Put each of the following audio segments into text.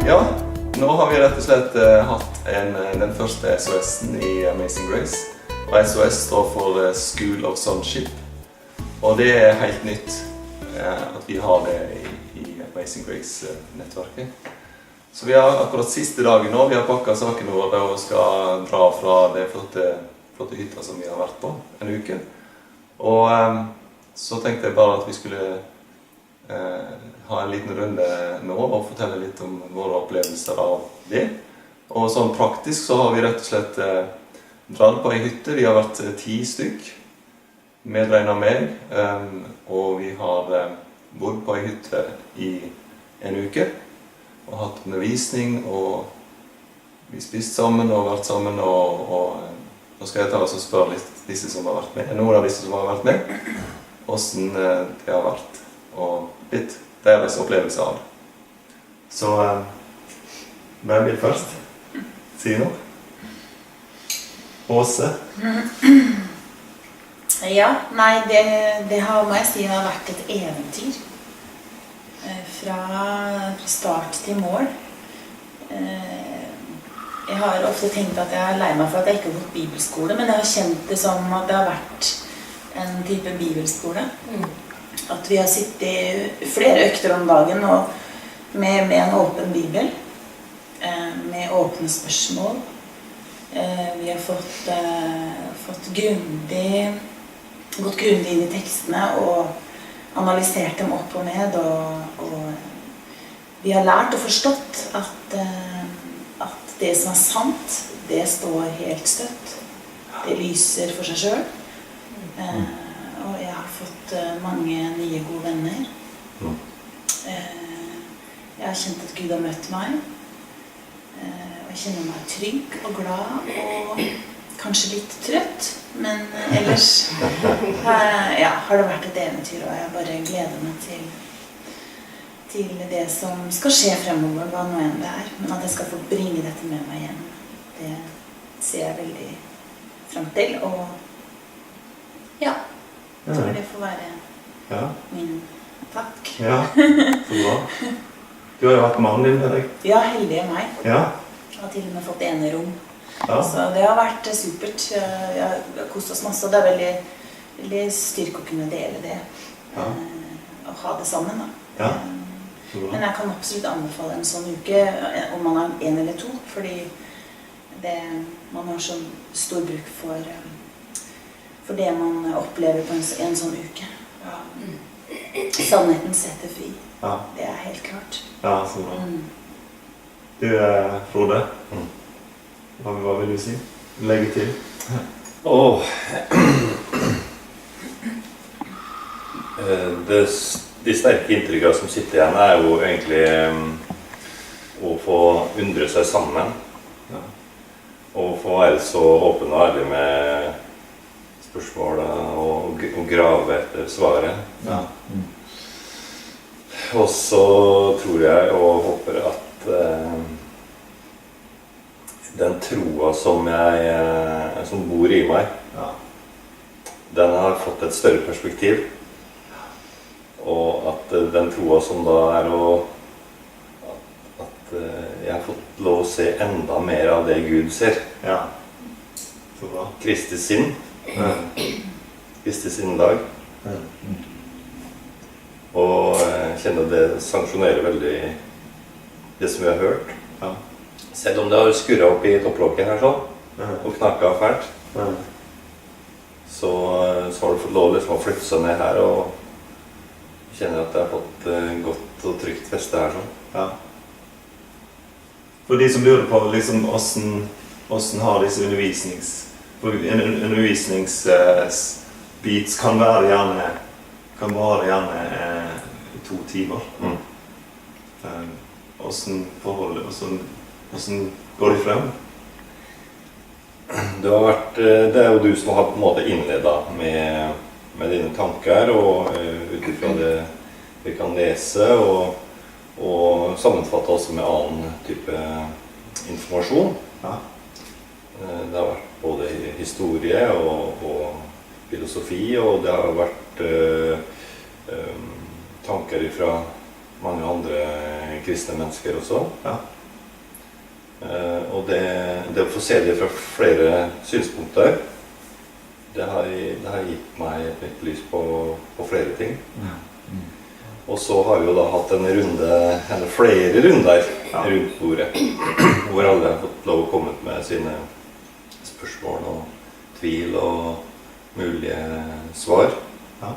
Ja, nå har vi rett og slett hatt den første SOS-en i Amazing Grace. Og SOS står for School of Sonship. Og det er helt nytt at vi har det i Amazing Grace-nettverket. Så vi har akkurat siste dagen nå, vi har pakket sakene våre og skal dra fra det flotte hytta som vi har vært på en uke. Og så tenkte jeg bare at vi skulle ha en liten runde nå og fortelle litt om våre opplevelser av det. Og sånn praktisk så har vi rett og slett dratt på en hytte. Vi har vært 10 stykk, medregnet meg, og vi har bodd på en hytte i en uke og hatt undervisning, og vi spist sammen og vært sammen, og nå skal jeg ta oss og spørre litt disse som har vært med, noen av disse som har vært med, hvordan det har vært, og litt deres opplevelse av det. Så hvem vil først si noe? Åse? Ja, nei, det har, må jeg si, har vært et eventyr. Fra start til mål. Jeg har ofte tenkt at jeg er lei meg for at jeg ikke har gått bibelskole, men jeg har kjent det som at det har vært en type bibelskole. At vi har sittet flere økter om dagen og med en åpen bibel, med åpne spørsmål. Vi har gått grundig inn i tekstene og analysert dem opp og ned, og vi har lært og forstått at det som er sant, det står helt støtt. Det lyser for seg selv. Og jeg har fått mange nye gode venner. Jeg har kjent at Gud har møtt meg. Og jeg kjenner meg trygg og glad og kanskje litt trøtt. Men ellers har det vært et eventyr, og jeg bare gleder meg til det som skal skje fremover, hva nå enn det er. Men at jeg skal få bringe dette med meg hjem, det ser jeg veldig frem til. Og ja, jeg tror det får være min takk. Ja, så bra. Du har jo hatt mannen din med deg. Ja, heldig er meg. Ja. Jeg har til og med fått enerom. Ja. Så det har vært supert. Jeg har kostet oss masse, og det er veldig styrke å kunne dele det. Ja. Og ha det sammen, da. Ja. Men jeg kan absolutt anbefale en sånn uke, om man har 1 eller 2, fordi man har så stor bruk for det man opplever på en sånn uke. Sannheten setter fri. Ja. Det er helt klart. Ja, så bra. Du, Frode, hva vil du si? Legge til? De sterke inntrykkene som sitter igjen er jo egentlig å få undre seg sammen. Og få være så åpen og ærlig med spørsmålet og grave etter svaret. Ja. Og så tror jeg og håper at den troa som bor i meg, den har fått et større perspektiv. Og at den troa som da er at jeg har fått lov å se enda mer av det Gud ser. Ja, så bra. Kristi sinn. Kristi sinnlag. Og kjenner det sanksjonerer veldig det som vi har hørt. Ja. Selv om det har skurret opp i topplokket her sånn, og knakket fælt, så har du fått lov liksom å flytte seg ned her og kjenner at jeg har fått godt og trygt feste her sånn. Ja. For de som lurer på liksom, hvordan har disse undervisningsbits kan vare gjerne 2 timer. Hvordan går det frem? Det er jo du som har på en måte innledet med dine tanker, og utifra det vi kan lese, og sammenfatte også med annen type informasjon. Ja. Det har vært både historie og filosofi, og det har vært tanker fra mange andre kristne mennesker også. Ja. Og det å få se det fra flere synspunkter, det har gitt meg et nytt lys på flere ting. Og så har vi jo da hatt en runde, eller flere runder rundt bordet, hvor alle har fått lov å komme med sine spørsmål og tvil og mulige svar. Ja.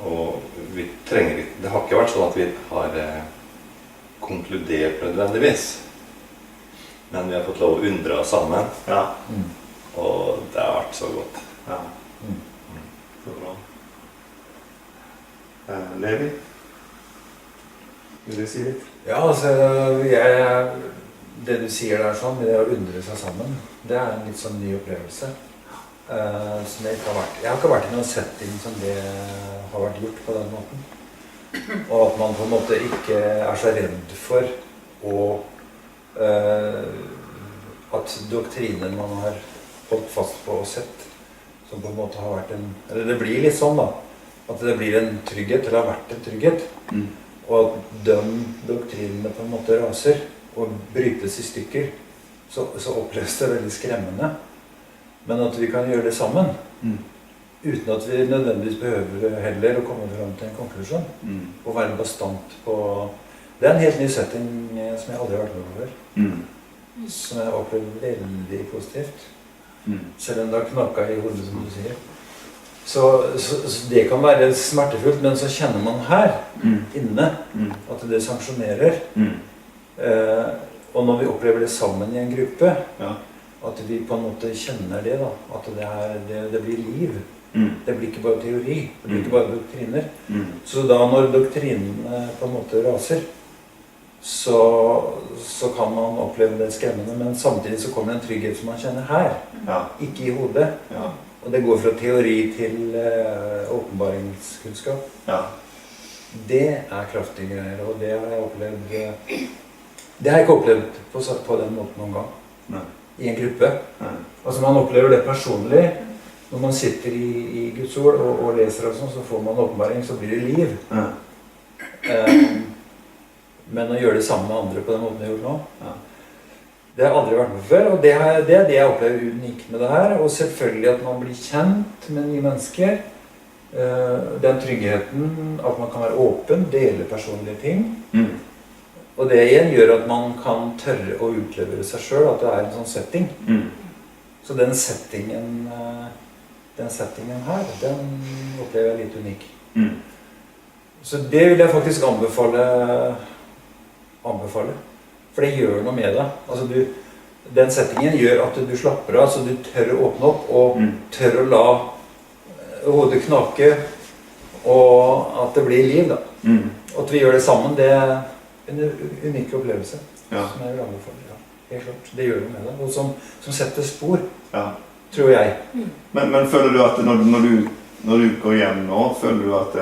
Og vi trenger ikke, det har ikke vært sånn at vi har konkludert nødvendigvis, men vi har fått lov å undre oss sammen, Ja. og det har vært så godt. Ja. Så bra. Levi? Vil du si litt? Ja, altså, det du sier der sånn, det å undre seg sammen, det er en litt sånn ny opplevelse. Som jeg har ikke vært i noen setting som det har vært gjort på den måten. Og at man på en måte ikke er så redd for at doktriner man har holdt fast på og sett, som på en måte har vært eller det blir litt sånn da, at det blir en trygghet, eller har vært en trygghet, og at de doktrinene på en måte raser og brytes i stykker, så oppleves det veldig skremmende. Men at vi kan gjøre det sammen, uten at vi nødvendigvis behøver heller å komme frem til en konklusjon, og være bastant på... Det er en helt ny setting som jeg aldri har vært med på før, som jeg opplever veldig positivt, selv om det har knakket i hodet, som du sier. Så det kan være smertefullt, men så kjenner man her, inne, at det sanksjonerer. Og når vi opplever det sammen i en gruppe, at vi på en måte kjenner det da, at det blir liv. Det blir ikke bare teori, det blir ikke bare doktriner. Så da når doktrinene på en måte raser, så kan man oppleve det skremmende, men samtidig så kommer det en trygghet som man kjenner her, ikke i hodet. Og det går fra teori til åpenbaringskunnskap. Det er kraftige greier, og det har jeg opplevd. Det har jeg ikke opplevd på den måten noen gang. I en gruppe. Altså man opplever det personlig. Når man sitter i Guds ord og leser og sånn, så får man åpenbaring, så blir det liv. Men å gjøre det sammen med andre på den måten jeg har gjort nå, det har jeg aldri vært med før, og det er det jeg opplever unikt med det her. Og selvfølgelig at man blir kjent med nye mennesker. Den tryggheten, at man kan være åpen, dele personlige ting. Og det igjen gjør at man kan tørre å utlevere seg selv, at det er en sånn setting. Så den settingen her, den opplever jeg litt unik. Så det vil jeg faktisk anbefale. For det gjør noe med deg. Altså den settingen gjør at du slapper av, så du tør å åpne opp, og tør å la hodet knake, og at det blir liv da. Og at vi gjør det sammen, det er en unik opplevelse, som jeg vil anbefale. Helt klart, det gjør noe med deg, og som setter spor, tror jeg. Men føler du at når du går hjem nå, føler du at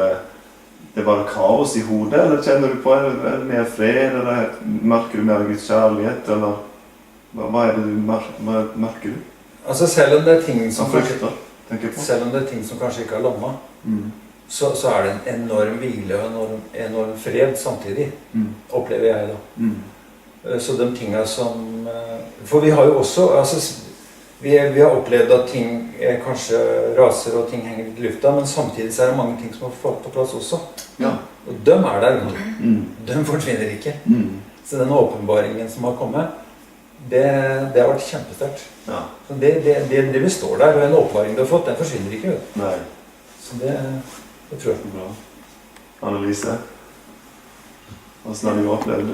det er bare kaos i hodet, eller kjenner du på mer fred, eller merker du mer Guds kjærlighet, eller hva er det du merker du? Altså selv om det er ting som kanskje ikke har landet, så er det en enorm hvile og en enorm fred samtidig, opplever jeg da. Så de tingene som... For vi har jo også... Vi har opplevd at ting kanskje raser og ting henger litt i lufta, men samtidig så er det mange ting som har fått på plass også. Og de er der nå. De forsvinner ikke. Så den åpenbaringen som har kommet, det har vært kjempesterkt. Så det består der, og en åpenbaring du har fått, den forsvinner ikke. Nei. Så det tror jeg. Bra. Annelise, hvordan har du opplevd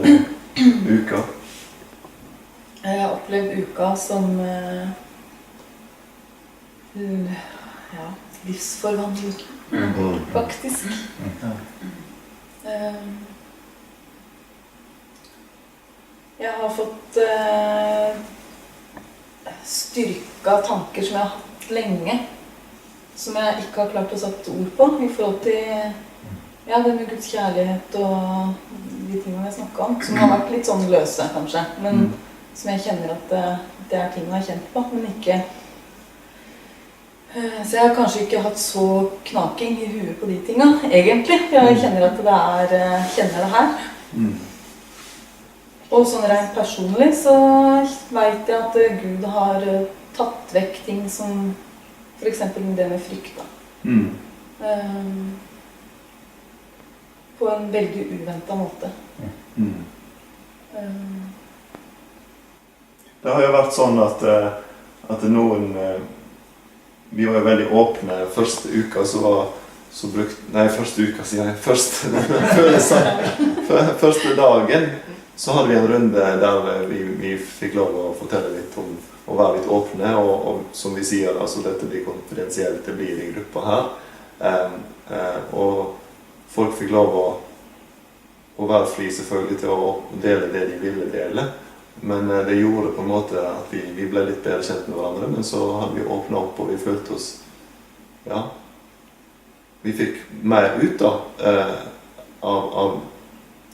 uka? Jeg har opplevd uka som livsforvandling, faktisk. Jeg har fått styrket tanker som jeg har hatt lenge, som jeg ikke har klart å sette ord på, i forhold til det med Guds kjærlighet og de tingene jeg snakket om, som har vært litt sånn løse kanskje, men som jeg kjenner at det er ting jeg har kjent på, men ikke Så jeg har kanskje ikke hatt så knaking i huet på de tingene, egentlig. Jeg kjenner at kjenner det her. Og sånn rent personlig så vet jeg at Gud har tatt vekk ting som for eksempel det med frykt da. På en veldig uventet måte. Det har jo vært sånn at noen vi var jo veldig åpne første uka første dagen så hadde vi en runde der vi fikk lov å fortelle litt om å være litt åpne og som vi sier, altså dette blir konfidensielt, det blir i gruppa her og folk fikk lov å være fri selvfølgelig til å dele det de ville dele. Men det gjorde på en måte at vi ble litt bedre kjent med hverandre, men så hadde vi åpnet opp og vi følte oss, ja, vi fikk mer ut da,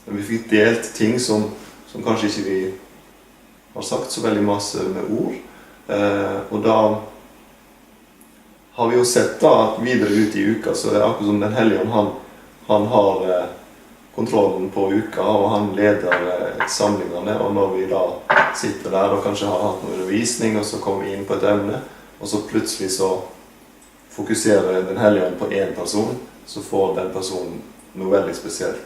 vi fikk delt ting som kanskje ikke vi har sagt så veldig masse med ord, og da har vi jo sett da at videre ut i uka, så det akkurat som Den Hellige Ånd, han har kontrollen på uka, og han leder samlingene, og når vi da sitter der og kanskje har hatt noe undervisning, og så kommer vi inn på et emne, og så plutselig så fokuserer Den Hellige Ånd på en person, så får den personen noe veldig spesielt.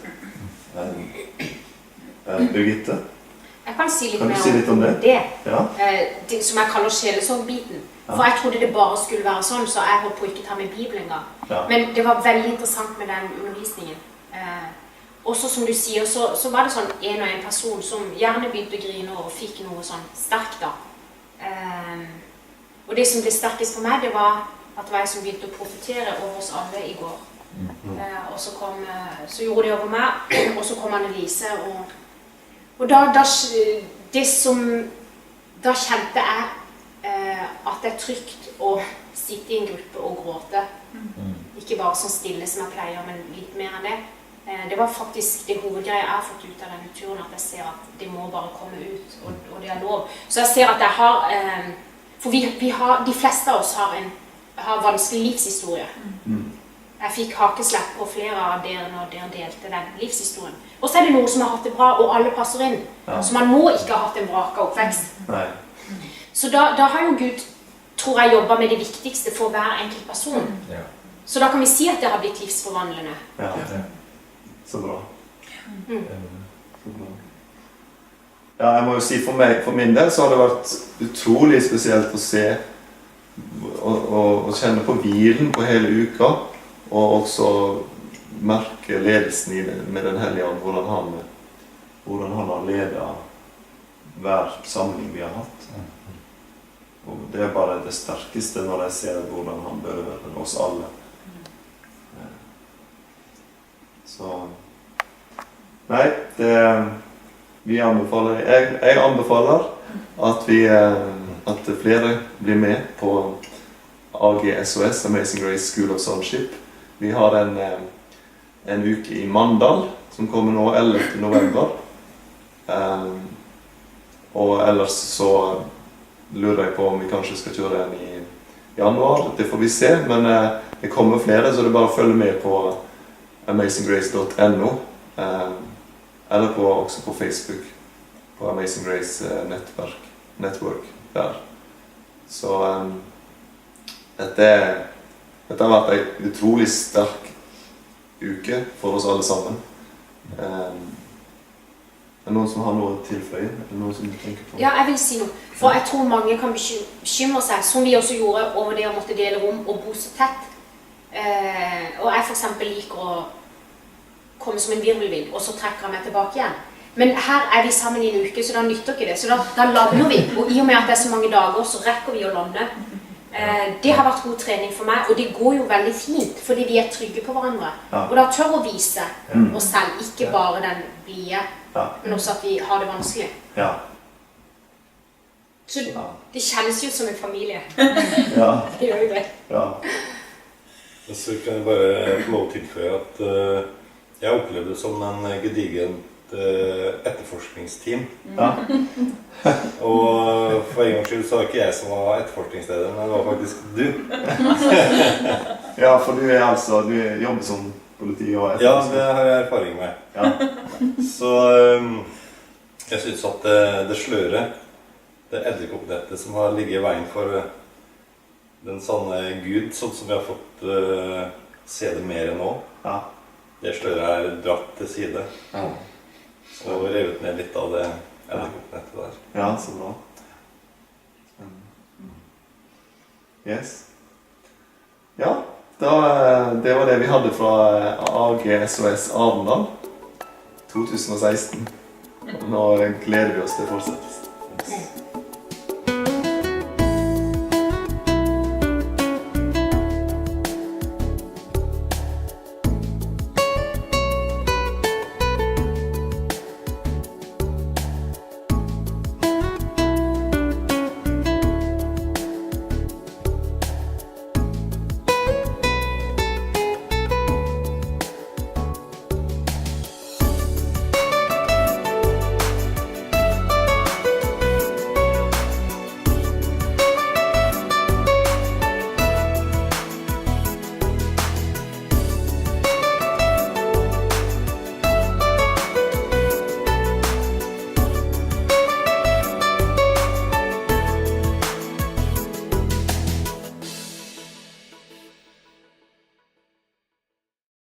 Birgitte? Jeg kan si litt Kan du mer si litt om det? Ja. Det som jeg kaller sjelesorgbiten. For jeg trodde det bare skulle være sånn, så jeg holdt på ikke ta med Bibelen engang. Ja. Men det var veldig interessant med den undervisningen. Også som du sier, så var det sånn en og en person som gjerne begynte å grine og fikk noe sånn sterkt da. Og det som ble sterkest for meg, det var at det var jeg som begynte å profetere over oss alle i går. Og så gjorde de over meg, og så kom Annelise, og da kjente jeg at det er trygt å sitte i en gruppe og gråte. Ikke bare sånn stille som jeg pleier, men litt mer enn det. Det var faktisk det hovedgreia jeg har fått ut av denne turen, at jeg ser at det må bare komme ut, og det er lov. Så jeg ser at jeg har, for de fleste av oss har vanskelig livshistorie. Jeg fikk hakeslepp på flere av dere når dere delte den livshistorien. Og så er det noe som har hatt det bra, og alle passer inn. Så man må ikke ha hatt en vraka oppvekst. Nei. Så da har jo Gud, tror jeg, jobbet med det viktigste for hver enkelt person. Så da kan vi si at det har blitt livsforvandlende. Ja. Så bra. Ja, jeg må jo si for min del så har det vært utrolig spesielt å se og kjenne på hvilen på hele uka, og også merke ledelsen med Den Hellige Ånd, hvordan han har ledet hver samling vi har hatt. Og det er bare det sterkeste når jeg ser hvordan han berører oss alle. Så nei, vi anbefaler, jeg anbefaler at flere blir med på AGSOS, Amazing Grace School of Sonship. Vi har en uke i Mandal som kommer nå 11. november. Og ellers så lurer jeg på om vi kanskje skal kjøre en i januar. Det får vi se, men det kommer flere, så det er bare å følge med på amazinggrace.no eller også på Facebook på Amazing Grace Network der. Så dette har vært en utrolig sterk uke for oss alle sammen. Er det noen som har noe å tilføye? Er det noen som du tenker på? Ja, jeg vil si noe. For jeg tror mange kan bekymre seg, som vi også gjorde over det å måtte dele rom og bo så tett. Og jeg for eksempel liker å komme som en virvelvind, og så trekker jeg meg tilbake igjen. Men her er vi sammen i en uke, så da nytter ikke det. Så da lander vi, og i og med at det er så mange dager, så rekker vi å lande. Det har vært god trening for meg, og det går jo veldig fint, fordi vi er trygge på hverandre. Og da tør å vise oss selv, ikke bare den blide, men også at vi har det vanskelig. Så det kjennes jo som en familie. Ja. Det gjør jo det. Ja. Så kan jeg bare få lov å tilføye at jeg opplevde det som en gedigent etterforskningsteam. Ja. Og for en gangs skyld så var ikke jeg som var etterforskningsleder, men det var faktisk du. Ja, for du jobber som politi og Ja, det har jeg erfaring med. Ja. Så jeg synes at det sløret, det edderkoppnettet som har ligget i veien for den sanne Gud, sånn som vi har fått se det mer nå, Ja. det sløret er dratt til side. Ja. Og revet ned litt av det edderkoppnettet der. Ja, så bra. Yes. Ja, det var det vi hadde fra AGSOS Arendal 2016. Nå gleder vi oss til fortsettelsen.